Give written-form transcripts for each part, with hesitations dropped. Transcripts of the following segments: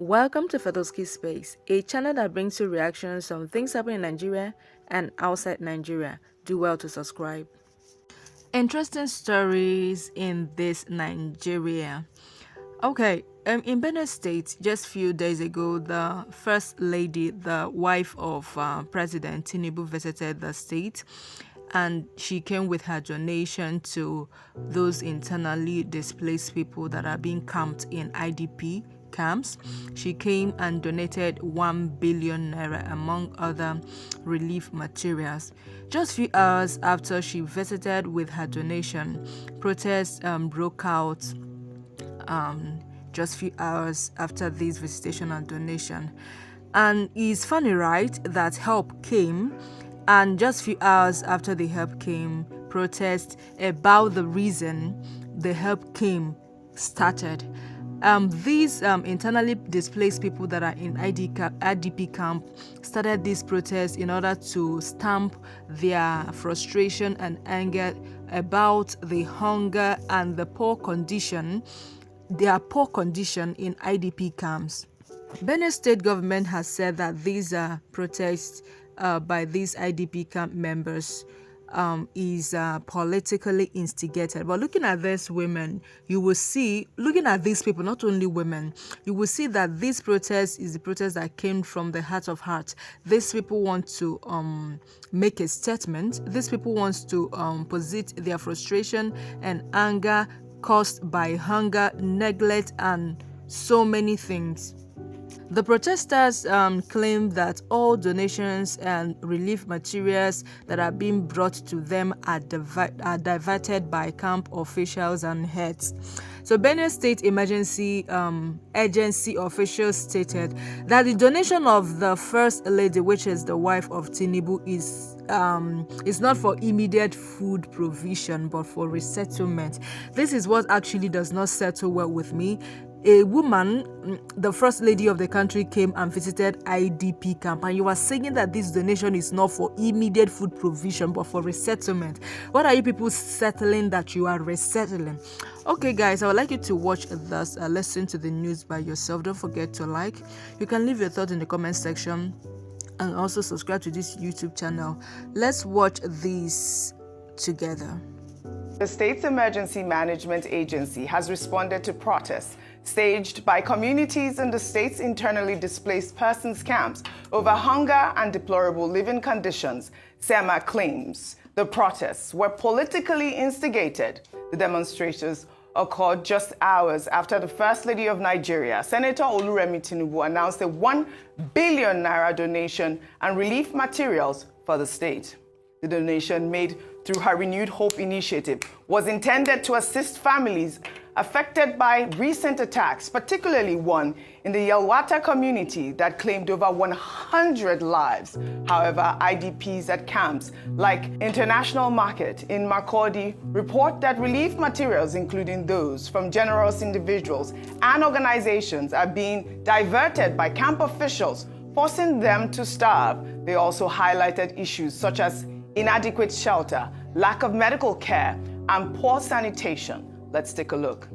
Welcome to Fedoski Space, a channel that brings you reactions on things happening in Nigeria and outside Nigeria. Do well to subscribe. Interesting stories in this Nigeria. Okay, in Benue State, just few days ago, the First Lady, the wife of President Tinubu, visited the state, and she came with her donation to those internally displaced people that are being camped in IDP camps. She came and donated 1 billion naira among other relief materials. Just few hours after she visited with her donation, protests broke out just few hours after this visitation and donation. And it's funny, right, that help came, and just few hours after the help came, protests about the reason the help came started. These internally displaced people that are in IDP camp started this protest in order to stamp their frustration and anger about the hunger and the poor condition in IDP camps. Benue State government has said that these protests by these IDP camp members is politically instigated. But looking at these women, you will see, looking at these people, not only women, you will see that this protest is the protest that came from the heart of heart. These people want to make a statement. These people want to posit their frustration and anger caused by hunger, neglect, and so many things. The protesters claim that all donations and relief materials that are being brought to them are diverted by camp officials and heads. So Benue State Emergency Agency officials stated that the donation of the First Lady, which is the wife of Tinubu, is not for immediate food provision but for resettlement. This is what actually does not settle well with me. A woman, the First Lady of the country, came and visited IDP camp, and you are saying that this donation is not for immediate food provision but for resettlement. What are you people settling that you are resettling? Okay guys, I would like you to watch this, listen to the news by yourself. Don't forget to like. You can leave your thoughts in the comment section and also subscribe to this YouTube channel. Let's watch this together. The state's emergency management agency has responded to protests staged by communities in the state's internally displaced persons camps over hunger and deplorable living conditions. SEMA claims the protests were politically instigated. The demonstrators occurred just hours after the First Lady of Nigeria, Senator Oluremi Tinubu, announced a 1 billion naira donation and relief materials for the state. The donation, made through her Renewed Hope initiative, was intended to assist families affected by recent attacks, particularly one in the Yelwata community that claimed over 100 lives. However, IDPs at camps like International Market in Makurdi report that relief materials, including those from generous individuals and organizations, are being diverted by camp officials, forcing them to starve. They also highlighted issues such as inadequate shelter, lack of medical care, and poor sanitation. Let's take a look.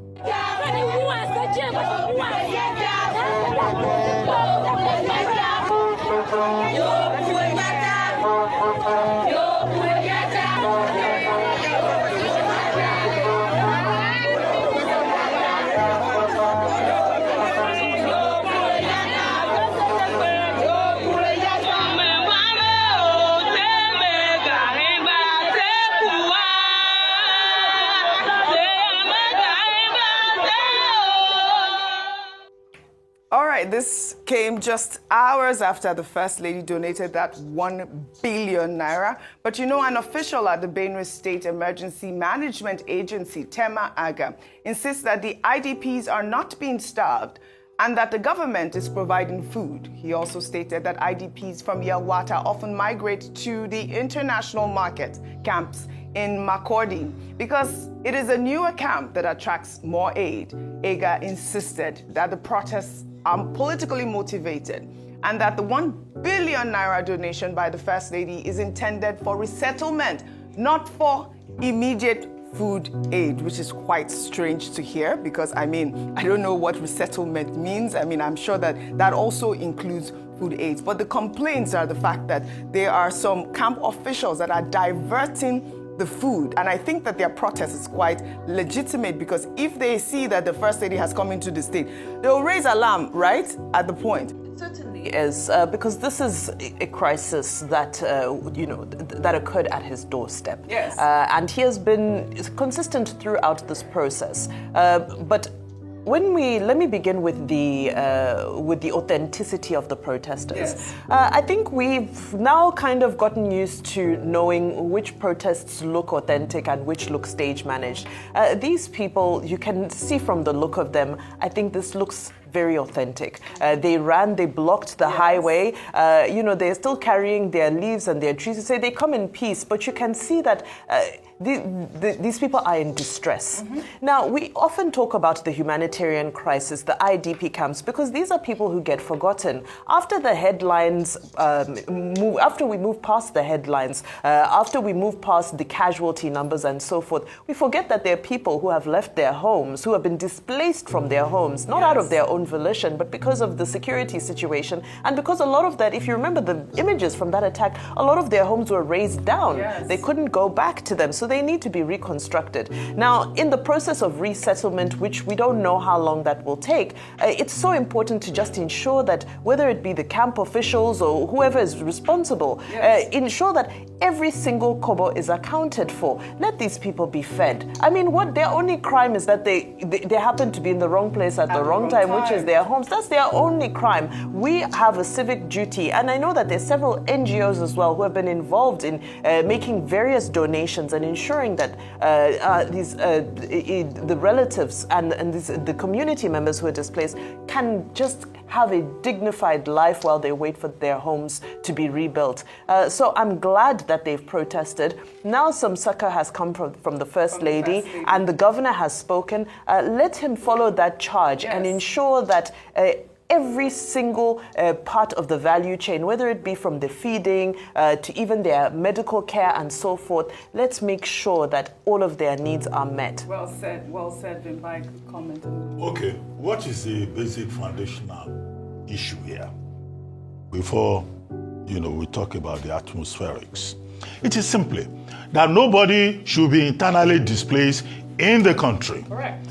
All right, this came just hours after the First Lady donated that 1 billion naira. But you know, an official at the Benue State Emergency Management Agency, Tema Aga, insists that the IDPs are not being starved and that the government is providing food. He also stated that IDPs from Yelwata often migrate to the International Market camps in Makurdi because it is a newer camp that attracts more aid. Aga insisted that the protests are politically motivated and that the 1 billion naira donation by the First Lady is intended for resettlement, not for immediate food aid, which is quite strange to hear because, I mean, I don't know what resettlement means. I mean, I'm sure that that also includes food aids. But the complaints are the fact that there are some camp officials that are diverting the food. And I think that their protest is quite legitimate because if they see that the First Lady has come into the state, they'll raise alarm, right, at the point. Certainly is, because this is a crisis that, that occurred at his doorstep. Yes. And he has been consistent throughout this process. But let me begin with the authenticity of the protesters. Yes. I think we've now kind of gotten used to knowing which protests look authentic and which look stage managed. These people, you can see from the look of them, I think this looks very authentic. They ran, they blocked the highway. They're still carrying their leaves and their trees. You say they come in peace, but you can see that these people are in distress. Mm-hmm. Now, we often talk about the humanitarian crisis, the IDP camps, because these are people who get forgotten. After the headlines, after we move past the headlines, after we move past the casualty numbers and so forth, we forget that there are people who have left their homes, who have been displaced from their homes, not out of their own volition, but because of the security situation. And because a lot of that, if you remember the images from that attack, a lot of their homes were razed down. Yes. They couldn't go back to them. So they need to be reconstructed. Now, in the process of resettlement, which we don't know how long that will take, it's so important to just ensure that whether it be the camp officials or whoever is responsible, ensure that every single kobo is accounted for. Let these people be fed. I mean, their only crime is that they happen to be in the wrong place at the wrong time, which is their homes. That's their only crime. We have a civic duty, and I know that there's several NGOs as well who have been involved in making various donations and ensuring that the relatives and the community members who are displaced can just have a dignified life while they wait for their homes to be rebuilt. So I'm glad that they've protested. Now some succor has come from the First Lady, and the governor has spoken. Let him follow that charge and ensure that every single part of the value chain, whether it be from the feeding to even their medical care and so forth, let's make sure that all of their needs are met. Well said, Vimbai. Comment on that. Okay, what is the basic foundational issue here? Before, we talk about the atmospherics. It is simply that nobody should be internally displaced in the country. Correct.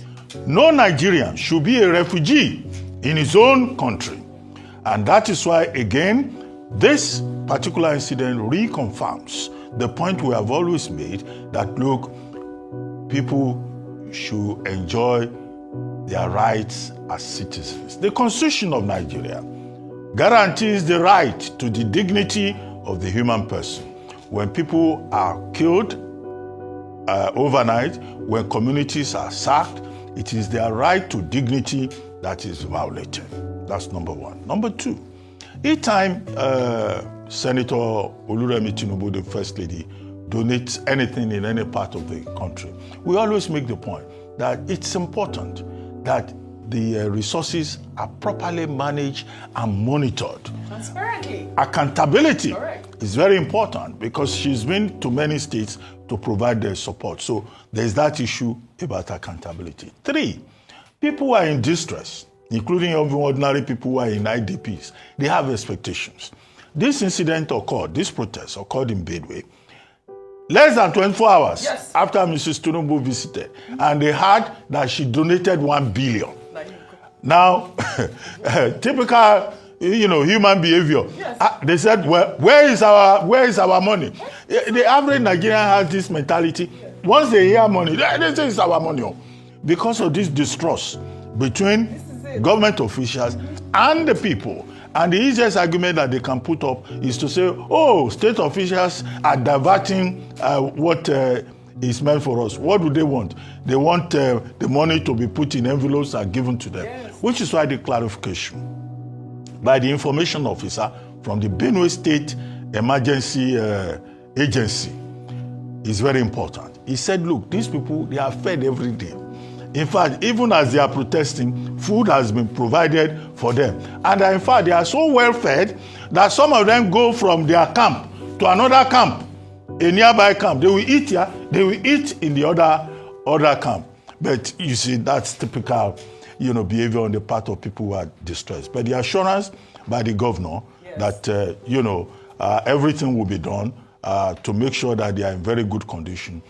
No Nigerian should be a refugee in his own country. And that is why, again, this particular incident reconfirms the point we have always made that, look, people should enjoy their rights as citizens. The Constitution of Nigeria guarantees the right to the dignity of the human person. When people are killed overnight, when communities are sacked, it is their right to dignity that is violated. That's number one. Number two, each time Senator Oluremi Tinubu, the First Lady, donates anything in any part of the country, we always make the point that it's important that the resources are properly managed and monitored. Transparently. Accountability is very important because she's been to many states to provide their support. So there's that issue about accountability. Three, people who are in distress, including ordinary people who are in IDPs, they have expectations. This incident occurred, this protest occurred in BENUE, less than 24 hours after Mrs. Tinubu visited, and they heard that she donated 1 billion. Now, typical, human behavior. They said, well, where is our money? The average Nigerian has this mentality. Once they hear money, they say it's our money. Because of this distrust between government officials and the people. And the easiest argument that they can put up is to say, oh, state officials are diverting what is meant for us. What do they want? They want the money to be put in envelopes and given to them, which is why the clarification by the information officer from the BENUE State Emergency Agency is very important. He said, look, these people, they are fed every day. In fact, even as they are protesting, food has been provided for them. And in fact, they are so well fed that some of them go from their camp to another camp, a nearby camp. They will eat here, they will eat in the other other camp. But you see, that's typical, behavior on the part of people who are distressed. But the assurance by the governor that, everything will be done to make sure that they are in very good condition.